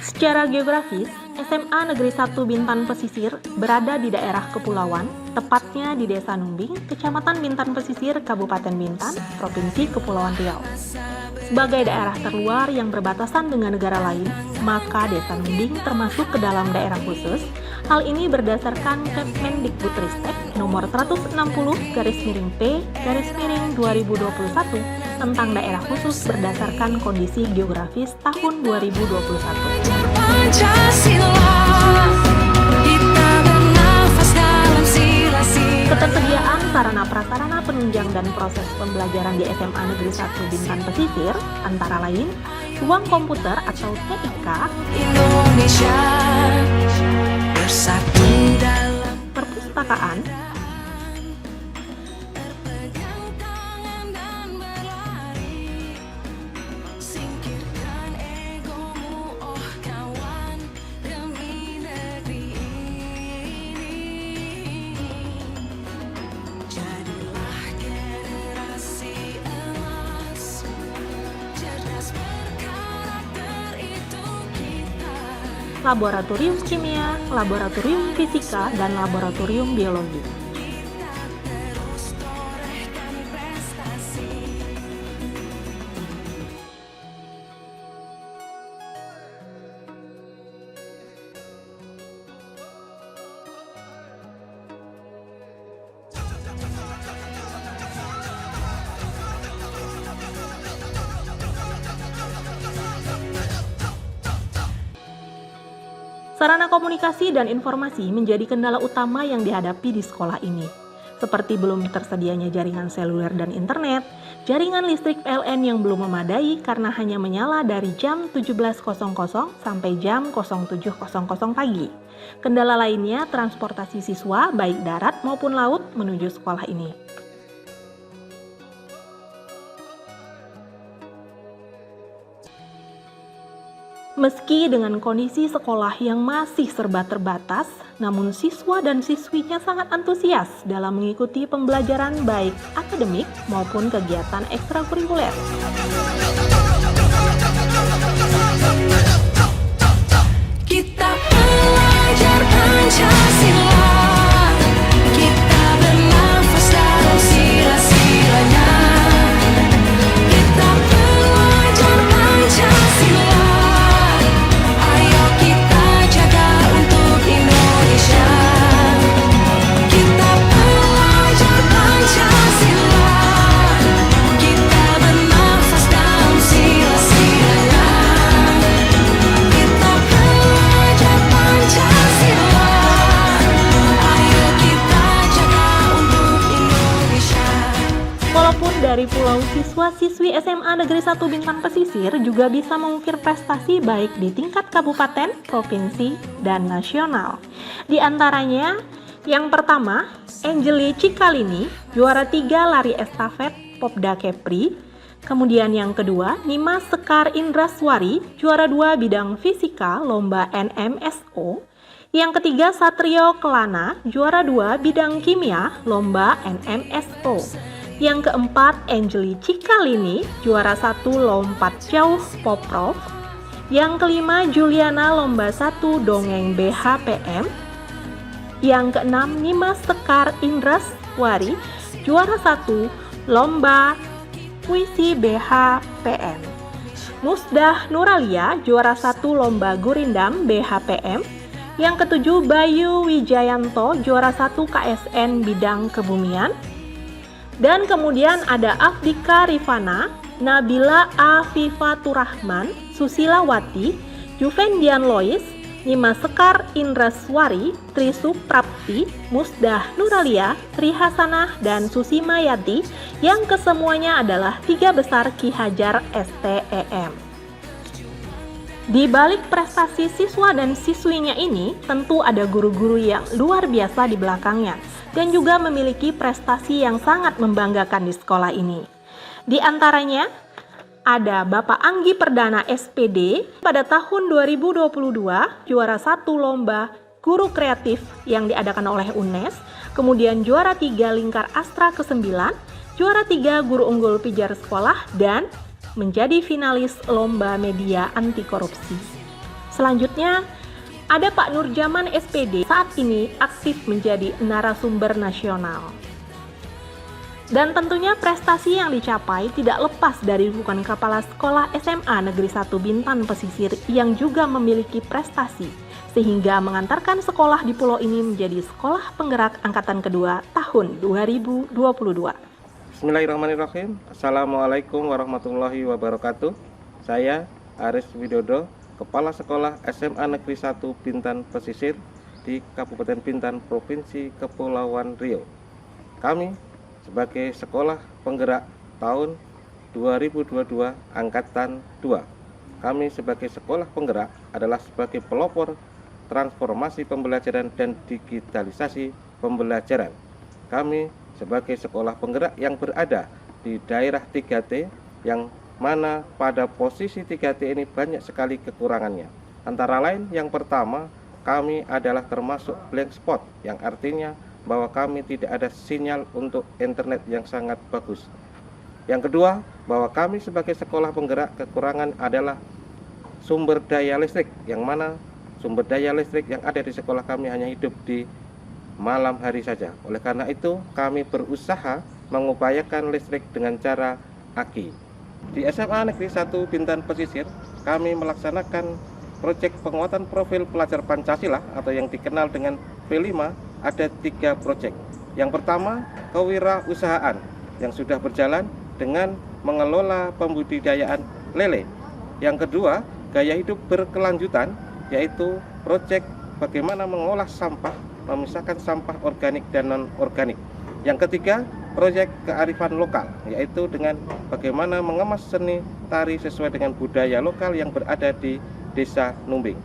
Secara geografis, SMA Negeri 1 Bintan Pesisir berada di daerah kepulauan, tepatnya di Desa Numbing, Kecamatan Bintan Pesisir, Kabupaten Bintan, Provinsi Kepulauan Riau. Sebagai daerah terluar yang berbatasan dengan negara lain, maka Desa Numbing termasuk ke dalam daerah khusus. Hal ini berdasarkan Kemendikbudristek nomor 160/P/2021 tentang daerah khusus berdasarkan kondisi geografis tahun 2021. Ketersediaan sarana-prasarana penunjang dan proses pembelajaran di SMA Negeri 1 Bintan Pesisir antara lain ruang komputer atau TIK, Indonesia bersatu dalam perpustakaan, singkirkan egomu, oh kawan, demi negeri ini. Jadilah generasi emas, cerdas berkarakter itu kita. laboratorium kimia, laboratorium fisika, dan laboratorium biologi. Terus torehkan prestasi. Sarana komunikasi dan informasi menjadi kendala utama yang dihadapi di sekolah ini. Seperti belum tersedianya jaringan seluler dan internet, jaringan listrik PLN yang belum memadai karena hanya menyala dari jam 17.00 sampai jam 07.00 pagi. Kendala lainnya transportasi siswa baik darat maupun laut menuju sekolah ini. Meski dengan kondisi sekolah yang masih serba terbatas, namun siswa dan siswinya sangat antusias dalam mengikuti pembelajaran baik akademik maupun kegiatan ekstrakurikuler. Kita belajar Pancasila, kita bernafas dalam sila-silanya. Kita belajar Pancasila, ayo kita jaga untuk Indonesia. Kita belajar Pancasila, kita bernafas dalam sila-silanya. Kita belajar Pancasila, ayo kita jaga untuk Indonesia. Walaupun dari pulau siswa-siswi SMA Negeri 1 Bintan Pesisir juga bisa mengukir prestasi baik di tingkat kabupaten, provinsi, dan nasional. Di antaranya, yang pertama, Angeli Cikalini, juara 3 lari estafet Popda Kepri. Kemudian yang kedua, Nimas Sekar Indraswari, juara 2 bidang fisika lomba NMSO. Yang ketiga, Satrio Kelana, juara 2 bidang kimia lomba NMSO. Yang keempat, Angeli Cikalini, juara 1 lompat jauh Poprov. Yang kelima, Juliana lomba 1 dongeng BHPM. Yang keenam, Nimas Sekar Indraswari, juara 1 lomba puisi BHPM. Musdah Nuralia, juara 1 lomba gurindam BHPM. Yang ketujuh, Bayu Wijayanto, juara 1 KSN bidang kebumian. Dan kemudian ada Afdika Rifana, Nabila Afifaturrahman, Susilawati, Juvendian Lois, Nimas Sekar Indraswari, Trisuprapti, Musdah Nuralia, Tri Hasanah, dan Susimayati, yang kesemuanya adalah 3 besar Ki Hajar STEM. Di balik prestasi siswa dan siswinya ini, tentu ada guru-guru yang luar biasa di belakangnya dan juga memiliki prestasi yang sangat membanggakan di sekolah ini. Di antaranya, ada Bapak Anggi Perdana SPD pada tahun 2022, juara 1 lomba guru kreatif yang diadakan oleh UNES, kemudian juara 3 Lingkar Astra ke-9, juara 3 guru unggul pijar sekolah, dan menjadi finalis lomba media anti korupsi. Selanjutnya, ada Pak Nurjaman SPD, saat ini aktif menjadi narasumber nasional. Dan tentunya prestasi yang dicapai tidak lepas dari dukungan Kepala Sekolah SMA Negeri 1 Bintan Pesisir yang juga memiliki prestasi, sehingga mengantarkan sekolah di pulau ini menjadi sekolah penggerak angkatan kedua tahun 2022. Bismillahirrahmanirrahim. Assalamualaikum warahmatullahi wabarakatuh. Saya Aris Widodo, Kepala Sekolah SMA Negeri 1 Bintan Pesisir di Kabupaten Bintan, Provinsi Kepulauan Riau. Kami sebagai sekolah penggerak tahun 2022 Angkatan 2. Kami sebagai sekolah penggerak adalah sebagai pelopor transformasi pembelajaran dan digitalisasi pembelajaran. Kami sebagai sekolah penggerak yang berada di daerah 3T, yang mana pada posisi 3T ini banyak sekali kekurangannya. Antara lain, yang pertama, kami adalah termasuk blank spot, yang artinya bahwa kami tidak ada sinyal untuk internet yang sangat bagus. Yang kedua, bahwa kami sebagai sekolah penggerak kekurangan adalah sumber daya listrik, yang mana sumber daya listrik yang ada di sekolah kami hanya hidup di malam hari saja. Oleh karena itu, kami berusaha mengupayakan listrik dengan cara aki. Di SMA Negeri 1 Bintan Pesisir, kami melaksanakan proyek penguatan profil pelajar Pancasila atau yang dikenal dengan P5. Ada 3 proyek. Yang pertama, kewirausahaan yang sudah berjalan dengan mengelola pembudidayaan lele. Yang kedua, gaya hidup berkelanjutan, yaitu proyek bagaimana mengolah sampah, memisahkan sampah organik dan non-organik. Yang ketiga, proyek kearifan lokal, yaitu dengan bagaimana mengemas seni tari sesuai dengan budaya lokal yang berada di Desa Numbing.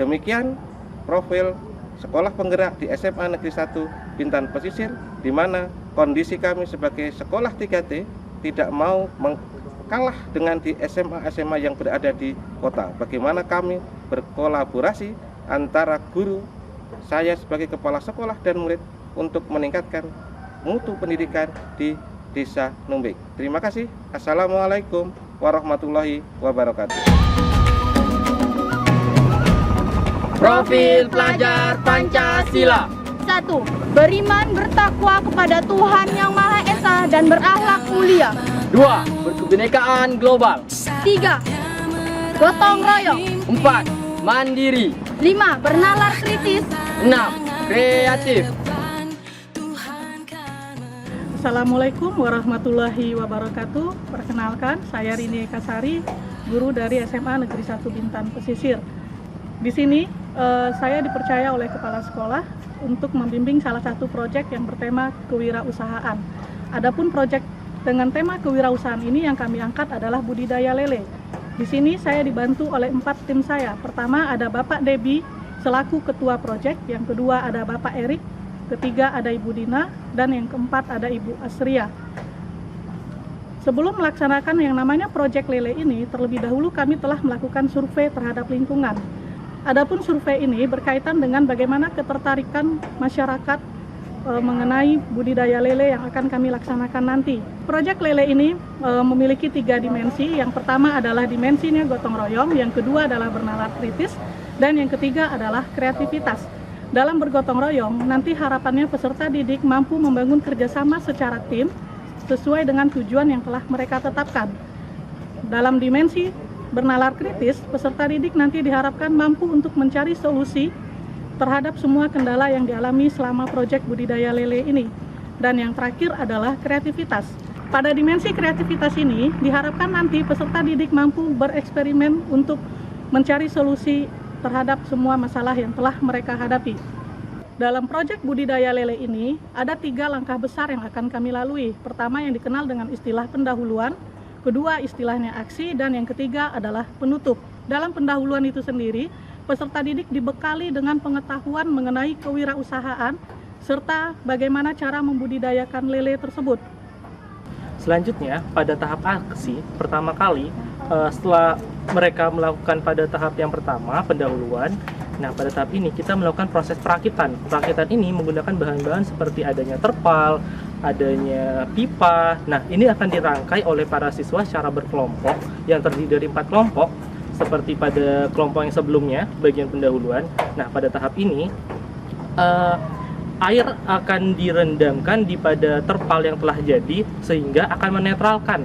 Demikian profil sekolah penggerak di SMA Negeri 1 Bintan Pesisir, di mana kondisi kami sebagai sekolah 3T tidak mau kalah dengan di SMA-SMA yang berada di kota. Bagaimana kami berkolaborasi antara guru, saya sebagai kepala sekolah dan murid untuk meningkatkan mutu pendidikan di Desa Numbing. Terima kasih. Assalamualaikum warahmatullahi wabarakatuh. Profil pelajar Pancasila. 1. Beriman bertakwa kepada Tuhan Yang Maha Esa dan berakhlak mulia. 2. Berkebinekaan global. 3. Gotong royong. 4. Mandiri. 5. Bernalar kritis. 6. Kreatif. Assalamualaikum warahmatullahi wabarakatuh. Perkenalkan, saya Rini Ekasari, guru dari SMA Negeri 1 Bintan Pesisir. Di sini saya dipercaya oleh kepala sekolah untuk membimbing salah satu proyek yang bertema kewirausahaan. Adapun proyek dengan tema kewirausahaan ini yang kami angkat adalah budidaya lele. Di sini saya dibantu oleh 4 tim saya. Pertama ada Bapak Debi selaku ketua proyek, yang kedua ada Bapak Erik, ketiga ada Ibu Dina, dan yang keempat ada Ibu Asria. Sebelum melaksanakan yang namanya proyek lele ini, terlebih dahulu kami telah melakukan survei terhadap lingkungan. Adapun survei ini berkaitan dengan bagaimana ketertarikan masyarakat mengenai budidaya lele yang akan kami laksanakan nanti. Proyek lele ini memiliki 3 dimensi. Yang pertama adalah dimensinya gotong royong, yang kedua adalah bernalar kritis, dan yang ketiga adalah kreativitas. Dalam bergotong royong, nanti harapannya peserta didik mampu membangun kerjasama secara tim sesuai dengan tujuan yang telah mereka tetapkan. Dalam dimensi bernalar kritis, peserta didik nanti diharapkan mampu untuk mencari solusi terhadap semua kendala yang dialami selama proyek budidaya lele ini. Dan yang terakhir adalah kreativitas. Pada dimensi kreativitas ini, diharapkan nanti peserta didik mampu bereksperimen untuk mencari solusi terhadap semua masalah yang telah mereka hadapi. Dalam proyek budidaya lele ini, ada 3 langkah besar yang akan kami lalui. Pertama yang dikenal dengan istilah pendahuluan, kedua istilahnya aksi, dan yang ketiga adalah penutup. Dalam pendahuluan itu sendiri, peserta didik dibekali dengan pengetahuan mengenai kewirausahaan serta bagaimana cara membudidayakan lele tersebut. Selanjutnya, pada tahap aksi, pertama kali setelah mereka melakukan pada tahap yang pertama, pendahuluan, nah pada tahap ini kita melakukan proses perakitan. Perakitan ini menggunakan bahan-bahan seperti adanya terpal, adanya pipa. Nah, ini akan dirangkai oleh para siswa secara berkelompok yang terdiri dari 4 kelompok seperti pada kelompok yang sebelumnya, bagian pendahuluan. Nah, pada tahap ini air akan direndamkan di pada terpal yang telah jadi sehingga akan menetralkan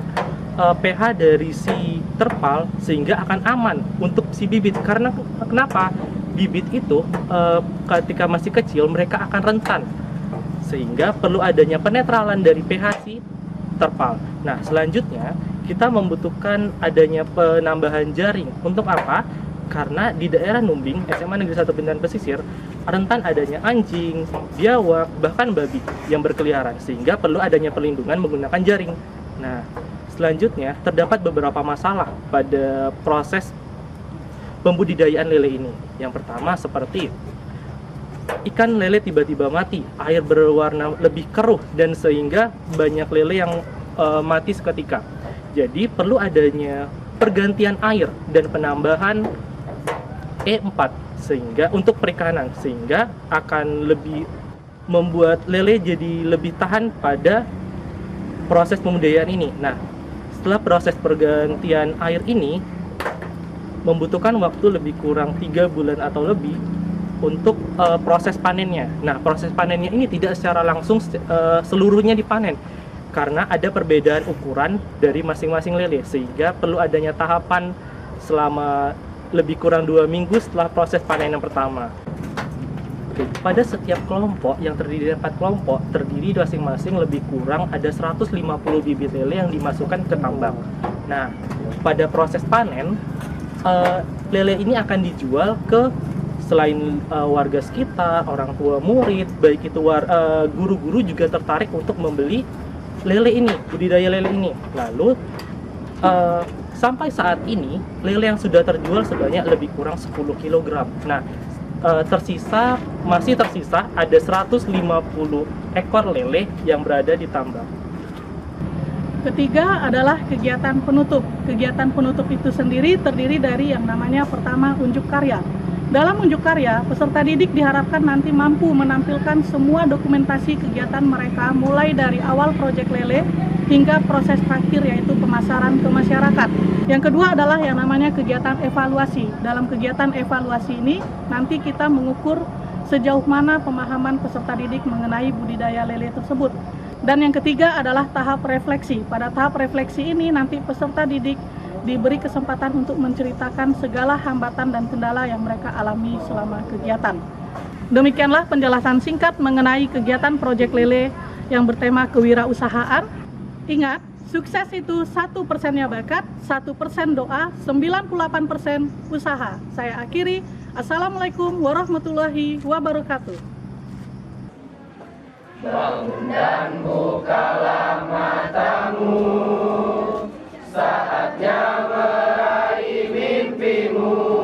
pH dari si terpal sehingga akan aman untuk si bibit. Karena kenapa? Bibit itu ketika masih kecil mereka akan rentan sehingga perlu adanya penetralan dari pH si terpal. Nah, selanjutnya kita membutuhkan adanya penambahan jaring. Untuk apa? Karena di daerah Numbing, SMA Negeri 1 Bintan Pesisir, rentan adanya anjing, biawak, bahkan babi yang berkeliaran, sehingga perlu adanya perlindungan menggunakan jaring. Nah, selanjutnya terdapat beberapa masalah pada proses pembudidayaan lele ini. Yang pertama seperti ikan lele tiba-tiba mati, air berwarna lebih keruh, dan sehingga banyak lele yang mati seketika. Jadi perlu adanya pergantian air dan penambahan E4 sehingga untuk perikanan, sehingga akan lebih membuat lele jadi lebih tahan pada proses pembudidayaan ini. Nah, setelah proses pergantian air ini membutuhkan waktu lebih kurang 3 bulan atau lebih untuk proses panennya. Nah, proses panennya ini tidak secara langsung seluruhnya dipanen karena ada perbedaan ukuran dari masing-masing lele, sehingga perlu adanya tahapan selama lebih kurang 2 minggu setelah proses panen yang pertama. Pada setiap kelompok yang terdiri dari 4 kelompok, terdiri masing-masing lebih kurang ada 150 bibit lele yang dimasukkan ke tambak. Nah, pada proses panen, lele ini akan dijual ke selain warga sekitar, orang tua murid, baik itu guru-guru juga tertarik untuk membeli lele ini, budidaya lele ini. Lalu sampai saat ini lele yang sudah terjual sebanyak lebih kurang 10 kg. Nah, masih tersisa ada 150 ekor lele yang berada di tambak. Ketiga adalah kegiatan penutup. Kegiatan penutup itu sendiri terdiri dari yang namanya pertama unjuk karya. Dalam unjuk karya, peserta didik diharapkan nanti mampu menampilkan semua dokumentasi kegiatan mereka mulai dari awal proyek lele hingga proses terakhir yaitu pemasaran ke masyarakat. Yang kedua adalah yang namanya kegiatan evaluasi. Dalam kegiatan evaluasi ini nanti kita mengukur sejauh mana pemahaman peserta didik mengenai budidaya lele tersebut. Dan yang ketiga adalah tahap refleksi. Pada tahap refleksi ini nanti peserta didik diberi kesempatan untuk menceritakan segala hambatan dan kendala yang mereka alami selama kegiatan. Demikianlah penjelasan singkat mengenai kegiatan proyek lele yang bertema kewirausahaan. Ingat, sukses itu 1%-nya bakat, 1% doa, 98% usaha. Saya akhiri. Assalamualaikum warahmatullahi wabarakatuh. Bangun dan bukalah matamu, saatnya meraih mimpimu.